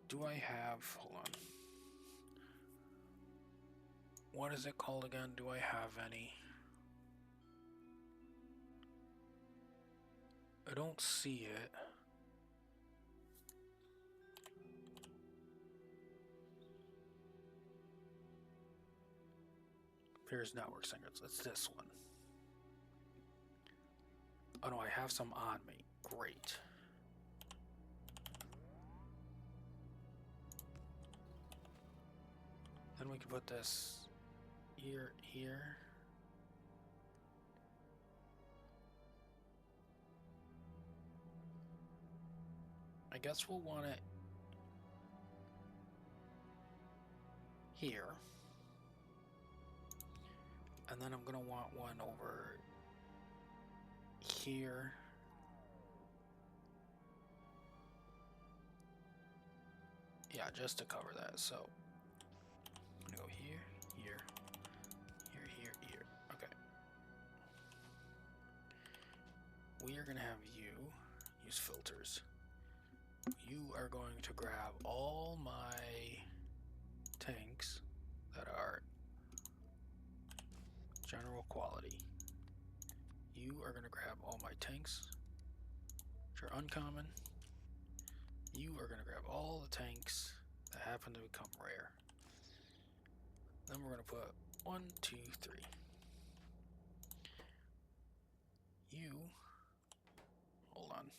Do I have... Hold on. What is it called again? Do I have any? I don't see it. Here's network singers. It's this one. Oh no, I have some on me. Great. Then we can put this here. I guess we'll want it here. And then I'm gonna want one over here. Yeah, just to cover that. So I'm gonna go here. Okay. We are gonna have you use filters. You are going to grab all my tanks that are general quality. You are going to grab all my tanks which are uncommon. You are going to grab all the tanks that happen to become rare. Then we're going to put 1, 2, 3. You, hold on.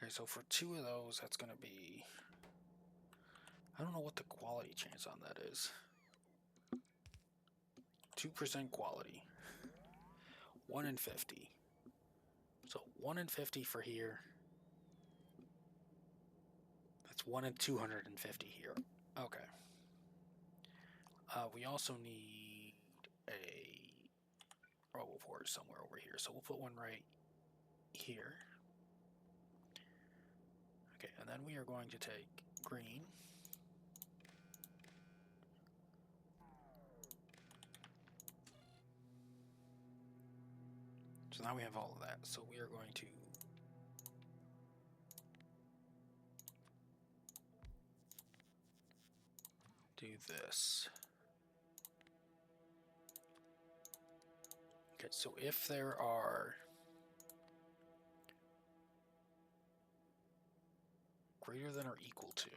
Okay, so for 2 of those, that's going to be... I don't know what the quality chance on that is. 2% quality. 1 in 50. So 1 in 50 for here. That's 1 in 250 here. Okay. We also need a RoboPort somewhere over here. So we'll put one right here. Okay, and then we are going to take green. So now we have all of that. So we are going to do this. Okay, so if there are greater than or equal to,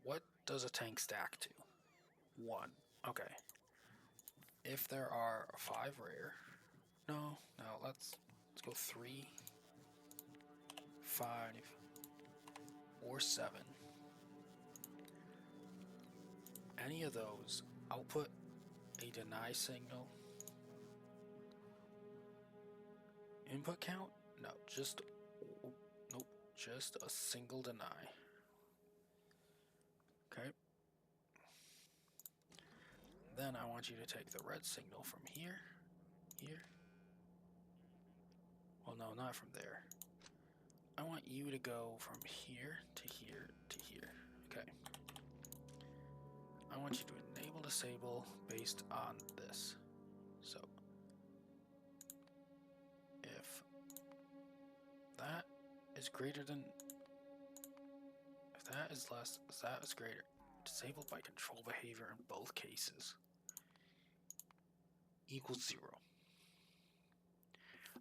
what does a tank stack to? 1. Okay. If there are 5 rare, no, let's go 3, 5, or 7. Any of those output a deny signal. Input count? No, nope, just a single deny. Okay. Then I want you to take the red signal from here. Well, no, not from there. I want you to go from here to here to here. Okay. I want you to enable disable based on this. So if that is greater than, if that is less, if that is greater, disabled by control behavior in both cases equals 0.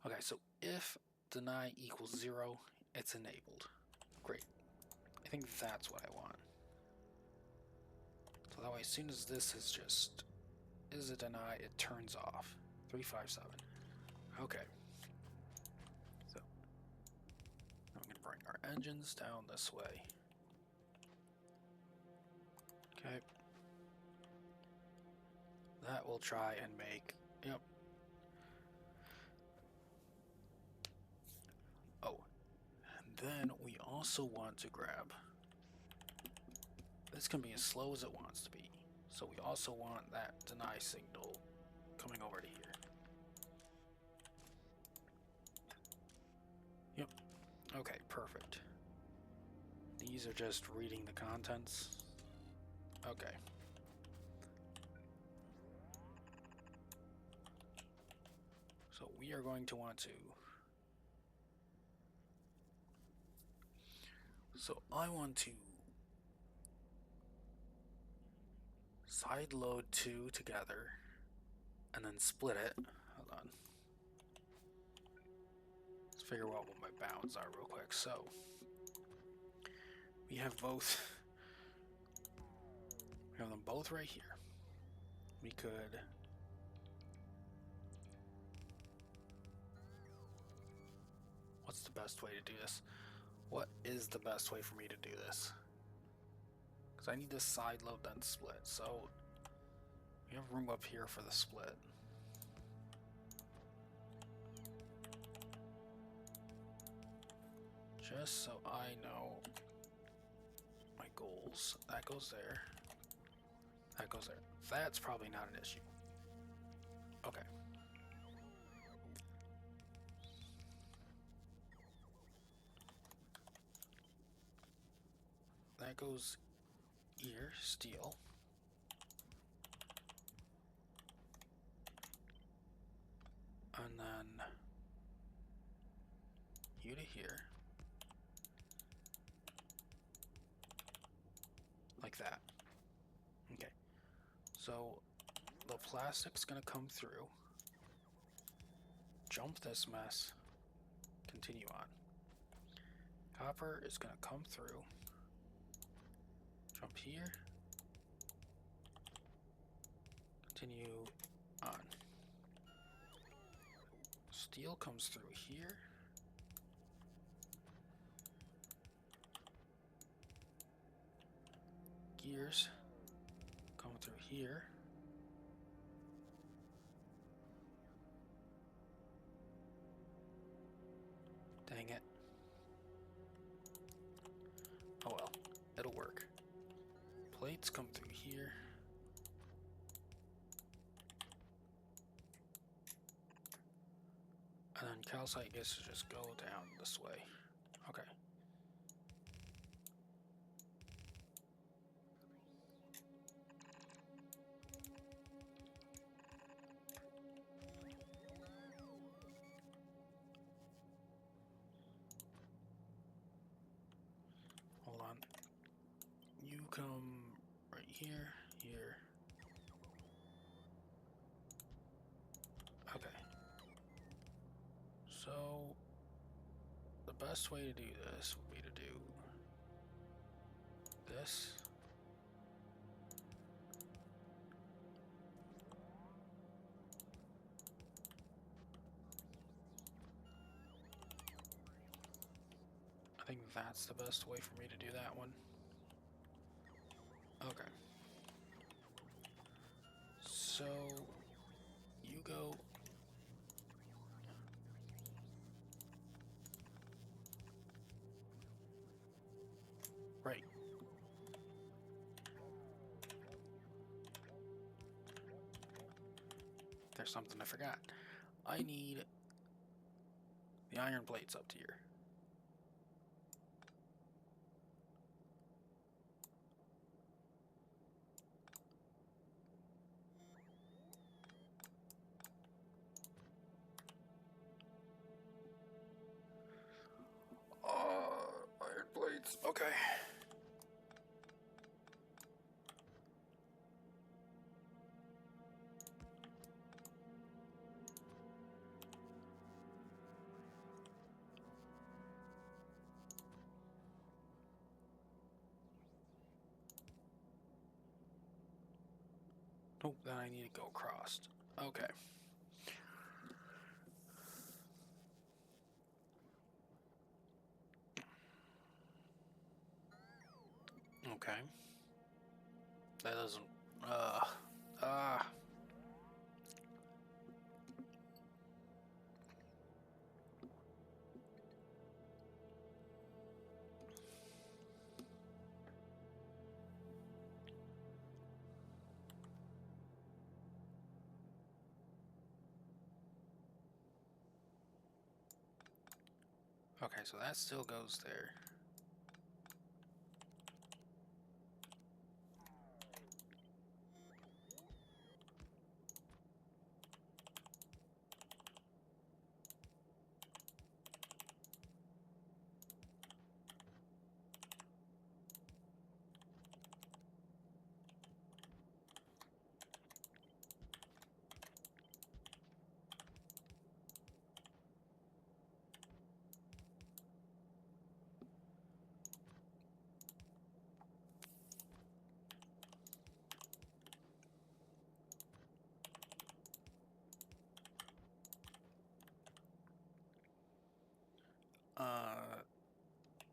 Okay, so if deny equals 0, it's enabled. Great. I think that's what I want. So that way, as soon as this is a deny, it turns off. 357. Okay. So I'm going to bring our engines down this way. Okay. That will try and make, yep. Oh, and then we also want to grab, this can be as slow as it wants to be. So we also want that deny signal coming over to here. Yep. Okay, perfect. These are just reading the contents. Okay. So we are going to want to, so I want to side load 2 together and then split it. Hold on. Let's figure out what my bounds are real quick. So we have both, we have them both right here. We could what's the best way to do this? What is the best way for me to do this? Because I need to side load then split. So we have room up here for the split. Just so I know my goals. That goes there. That goes there. That's probably not an issue. Okay. That goes here, steel. And then you to here. Like that. Okay. So the plastic's gonna come through. Jump this mess. Continue on. Copper is gonna come through. Jump here. Continue on. Steel comes through here. Gears come through here. Dang it. Oh well, it'll work. Plates come through here. And then calcite gets to just go down this way. Okay. Hold on. You come right here, here. Okay. So, the best way to do this would be to do this. I think that's the best way for me to do that one. Okay. So, you go. Right. There's something I forgot. I need the iron plates up to here. Iron plates. Okay. Oh, then I need to go across. Okay. Okay. That doesn't. Uh. Okay, so that still goes there.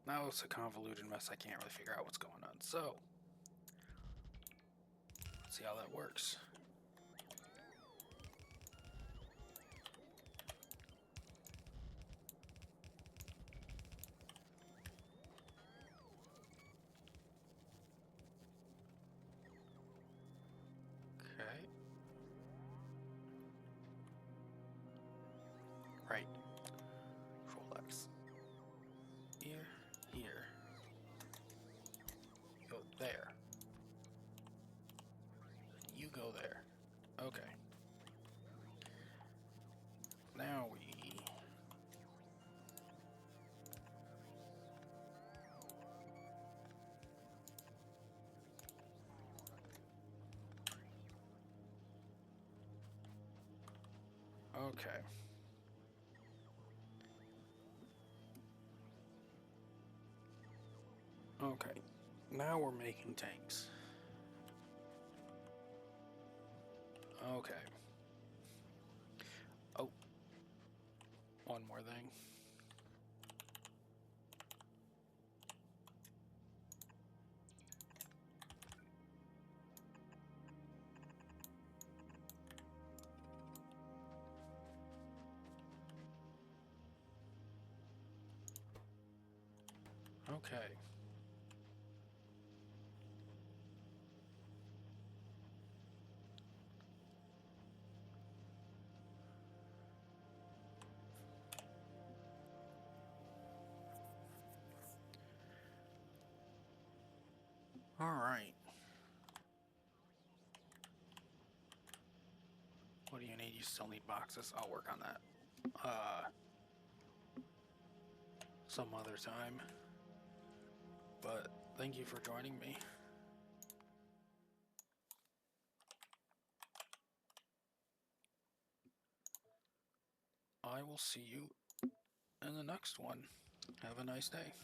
Now it's a convoluted mess. I can't really figure out what's going on. So, let's see how that works. Okay. Right. Control X. Here, here. You go there. You go there. Okay. Now we... Okay. Okay. Now we're making tanks. Okay. Oh. One more thing. Okay. Alright. What do you need? You still need boxes. I'll work on that. Some other time. But thank you for joining me. I will see you in the next one. Have a nice day.